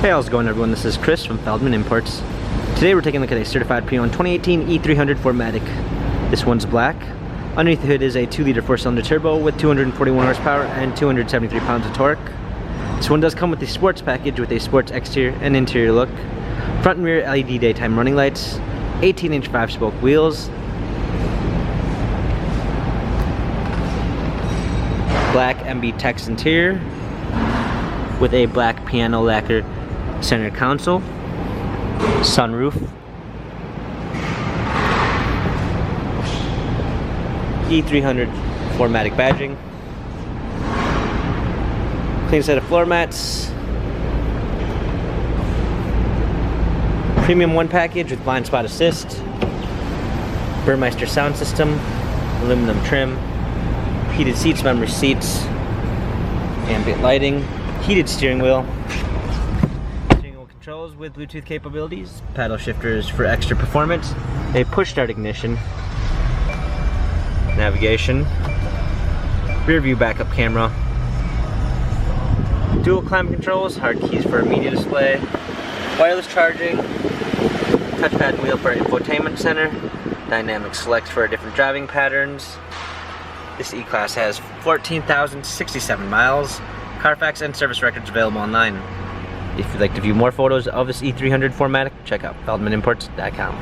Hey, how's it going, everyone? This is Chris from Feldmann Imports. Today we're taking a look at a certified pre-owned 2018 E300 4MATIC. This one's black. Underneath the hood is a 2-liter 4-cylinder turbo with 241 horsepower and 273 pounds of torque. This one does come with a sports package with a sports exterior and interior look. Front and rear LED daytime running lights, 18-inch 5-spoke wheels, black MB text interior with a black piano lacquer center console, sunroof, E300 4MATIC badging, clean set of floor mats, premium 1 package with blind spot assist, Burmeister sound system, aluminum trim, heated seats, memory seats, ambient lighting, heated steering wheel controls with Bluetooth capabilities, paddle shifters for extra performance, a push start ignition, navigation, rear view backup camera, dual climate controls, hard keys for media display, wireless charging, touchpad wheel for infotainment center, dynamic select for different driving patterns. This E-Class has 14,067 miles. Carfax and service records available online. If you'd like to view more photos of this E300 4MATIC, check out feldmanimports.com.